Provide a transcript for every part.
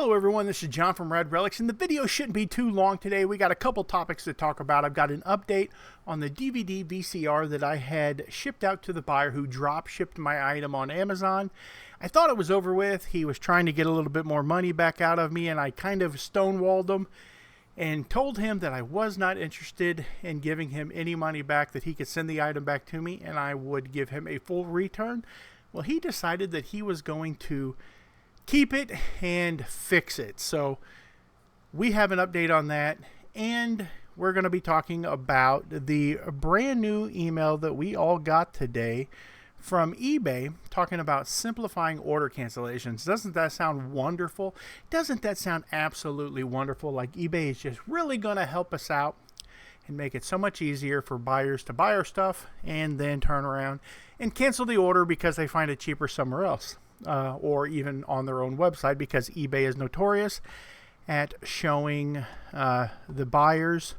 Hello everyone, this is John from RELICS, and the video shouldn't be too long today. We got a couple topics to talk about. I've got an update on the DVD VCR that I had shipped out to the buyer who drop shipped my item on Amazon. I thought it was over with. He was trying to get a little bit more money back out of me, and I kind of stonewalled him and told him that I was not interested in giving him any money back, that he could send the item back to me and I would give him a full return. Well, he decided that he was going to keep it and fix it. So we have an update on that, and we're going to be talking about the brand new email that we all got today from eBay talking about simplifying order cancellations. Doesn't that sound wonderful? Doesn't that sound absolutely wonderful? Like eBay is just really going to help us out and make it so much easier for buyers to buy our stuff and then turn around and cancel the order because they find it cheaper somewhere else. Or even on their own website, because eBay is notorious at showing the buyers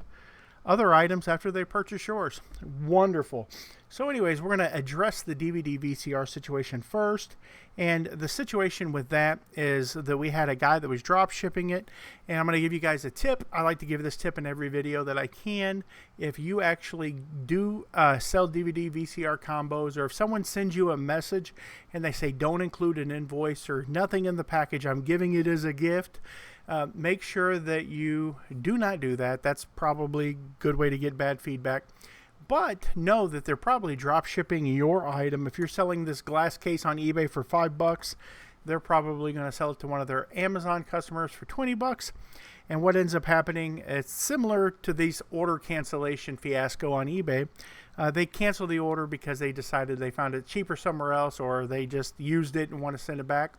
other items after they purchase yours. Wonderful. So anyways, we're going to address the DVD VCR situation first. And the situation with that is that we had a guy that was drop shipping it. And I'm going to give you guys a tip. I like to give this tip in every video that I can. If you actually do sell DVD VCR combos, or if someone sends you a message and they say don't include an invoice or nothing in the package, I'm giving it as a gift, make sure that you do not do that. That's probably a good way to get bad feedback. But know that they're probably drop shipping your item. If you're selling this glass case on eBay for $5, they're probably going to sell it to one of their Amazon customers for $20. And what ends up happening, it's similar to these order cancellation fiasco on eBay. They cancel the order because they decided they found it cheaper somewhere else, or they just used it and want to send it back.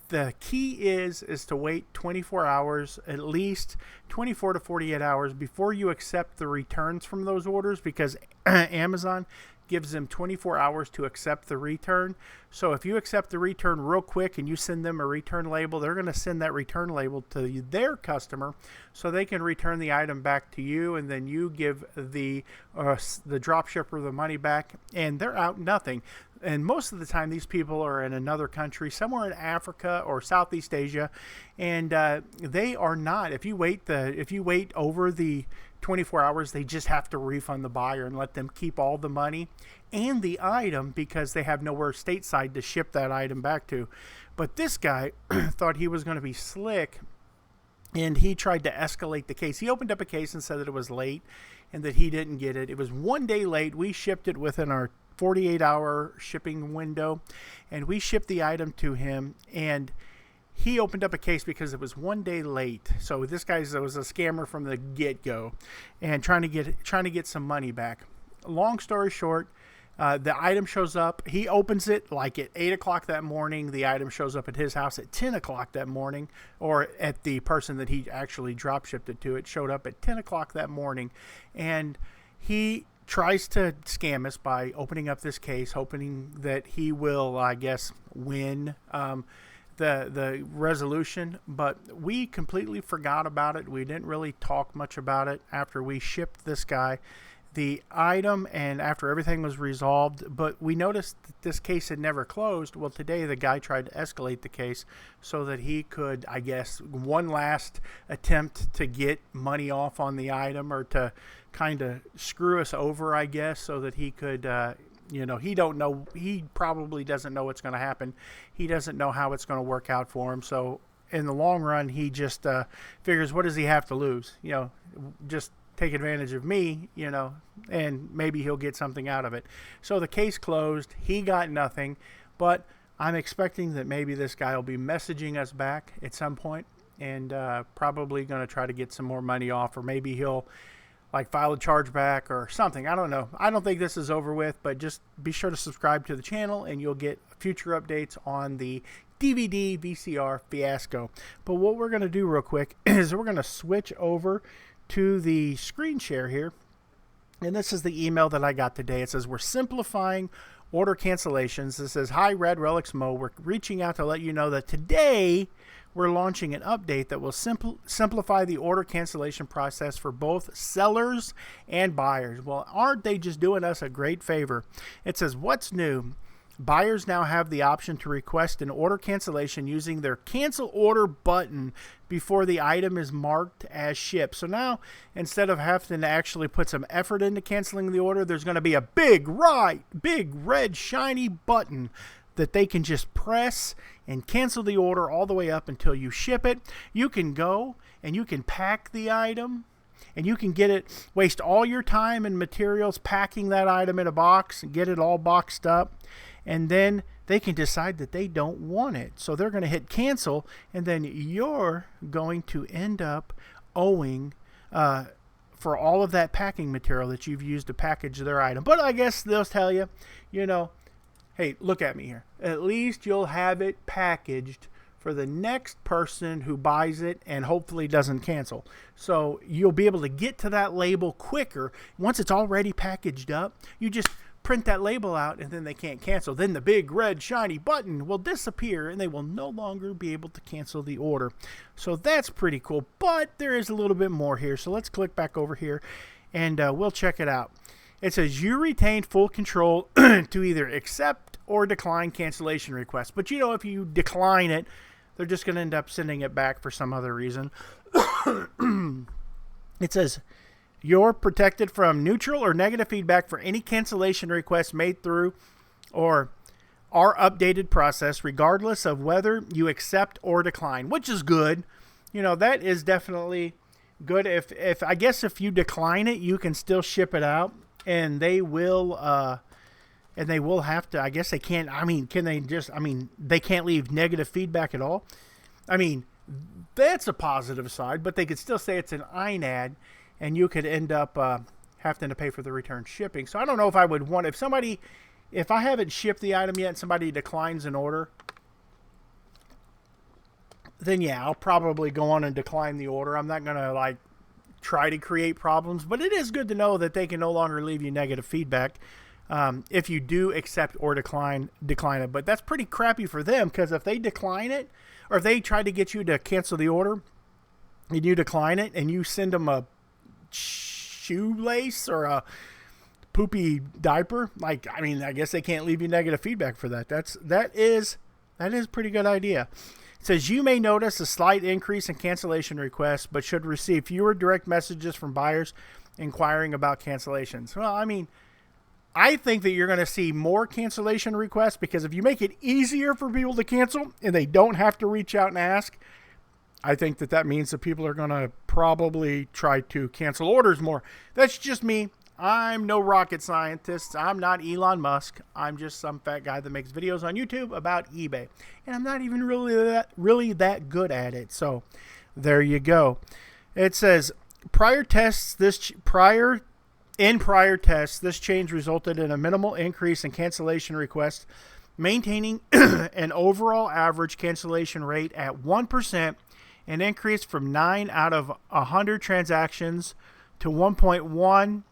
The key is to wait 24 hours, at least 24 to 48 hours before you accept the returns from those orders, because Amazon gives them 24 hours to accept the return. So if you accept the return real quick and you send them a return label, they're going to send that return label to their customer so they can return the item back to you, and then you give the drop shipper the money back, and they're out nothing. And most of the time, these people are in another country, somewhere in Africa or Southeast Asia, and they are not. If you wait over the 24 hours, they just have to refund the buyer and let them keep all the money and the item, because they have nowhere stateside to ship that item back to. But this guy thought he was going to be slick, and he tried to escalate the case. He opened up a case and said that it was late and that he didn't get it. It was 1 day late. We shipped it within our 48-hour shipping window, and we shipped the item to him, and he opened up a case because it was 1 day late. So this guy was a scammer from the get-go, and trying to get some money back. Long story short, the item shows up. He opens it like at 8 o'clock that morning. The item shows up at his house at 10 o'clock that morning, or at the person that he actually drop shipped it to. It showed up at 10 o'clock that morning, and he tries to scam us by opening up this case, hoping that he will, I guess, win the resolution. But we completely forgot about it. We didn't really talk much about it after we shipped this guy the item and after everything was resolved. But we noticed that this case had never closed. Well, today the guy tried to escalate the case so that he could, I guess, one last attempt to get money off on the item, or to kind of screw us over, I guess, so that he could he probably doesn't know what's going to happen. He doesn't know how it's going to work out for him. So in the long run, he just figures, what does he have to lose? Just take advantage of me, and maybe he'll get something out of it. So the case closed. He got nothing, but I'm expecting that maybe this guy will be messaging us back at some point, and probably going to try to get some more money off, or maybe he'll file a chargeback or something. I don't know. I don't think this is over with, but just be sure to subscribe to the channel and you'll get future updates on the DVD VCR fiasco. But what we're going to do real quick is we're going to switch over to the screen share here. And this is the email that I got today. It says, we're simplifying order cancellations. It says, hi, RELICS Mo. We're reaching out to let you know that today we're launching an update that will simplify the order cancellation process for both sellers and buyers. Well, aren't they just doing us a great favor? It says, what's new? buyers now have the option to request an order cancellation using their cancel order button before the item is marked as shipped. So now, instead of having to actually put some effort into canceling the order, there's going to be a big red shiny button that they can just press and cancel the order all the way up until you ship it. You can go and you can pack the item, and you can get it, waste all your time and materials packing that item in a box and get it all boxed up, and then they can decide that they don't want it. So they're going to hit cancel, and then you're going to end up owing for all of that packing material that you've used to package their item. But I guess they'll tell you, you know, hey, look at me here. At least you'll have it packaged for the next person who buys it and hopefully doesn't cancel. So you'll be able to get to that label quicker. Once it's already packaged up, you just print that label out and then they can't cancel. Then the big red shiny button will disappear and they will no longer be able to cancel the order. So that's pretty cool, but there is a little bit more here. So let's click back over here and we'll check it out. It says you retain full control to either accept or decline cancellation requests. But you know, if you decline it, they're just going to end up sending it back for some other reason. It says you're protected from neutral or negative feedback for any cancellation requests made through or our updated process, regardless of whether you accept or decline, which is good. You know, that is definitely good. If I guess if you decline it, you can still ship it out, and they will have to, I guess they can't, I mean, can they just, I mean, they can't leave negative feedback at all. I mean, that's a positive side, but they could still say it's an INAD, and you could end up having to pay for the return shipping. So I don't know if I would want, if I haven't shipped the item yet and somebody declines an order, then yeah, I'll probably go on and decline the order. I'm not going to like try to create problems, but it is good to know that they can no longer leave you negative feedback. If you do accept or decline it. But that's pretty crappy for them, because if they decline it, or if they try to get you to cancel the order and you decline it and you send them a shoelace or a poopy diaper, like, I mean, I guess they can't leave you negative feedback for that. That is a pretty good idea. It says you may notice a slight increase in cancellation requests, but should receive fewer direct messages from buyers inquiring about cancellations. Well, I mean, I think that you're going to see more cancellation requests, because if you make it easier for people to cancel and they don't have to reach out and ask, I think that means that people are going to probably try to cancel orders more. That's just me. I'm no rocket scientist. I'm not Elon Musk. I'm just some fat guy that makes videos on YouTube about eBay. And I'm not even really that good at it. So there you go. It says prior tests, this change resulted in a minimal increase in cancellation requests, maintaining an overall average cancellation rate at 1%, an increase from 9 out of 100 transactions to 1.1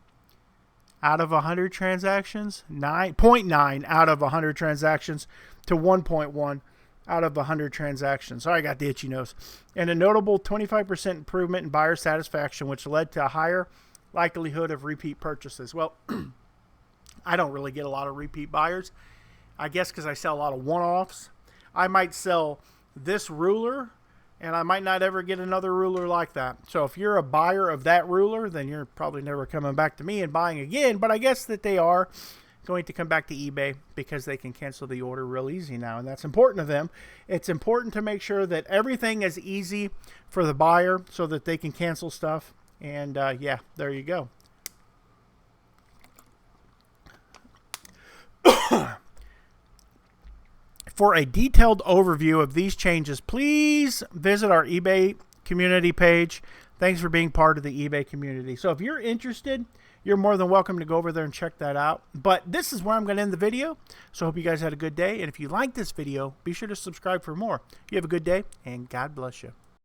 out of 100 transactions, 9.9 out of 100 transactions to 1.1 out of 100 transactions. Sorry, I got the itchy nose. And a notable 25% improvement in buyer satisfaction, which led to a higher likelihood of repeat purchases. Well, I don't really get a lot of repeat buyers. I guess because I sell a lot of one-offs. I might sell this ruler, and I might not ever get another ruler like that. So if you're a buyer of that ruler, then you're probably never coming back to me and buying again. But I guess that they are going to come back to eBay because they can cancel the order real easy now, and that's important to them. It's important to make sure that everything is easy for the buyer so that they can cancel stuff. And yeah, there you go. For a detailed overview of these changes, please visit our eBay community page. Thanks for being part of the eBay community. So if you're interested, you're more than welcome to go over there and check that out. But this is where I'm going to end the video. So I hope you guys had a good day. And if you like this video, be sure to subscribe for more. You have a good day, and God bless you.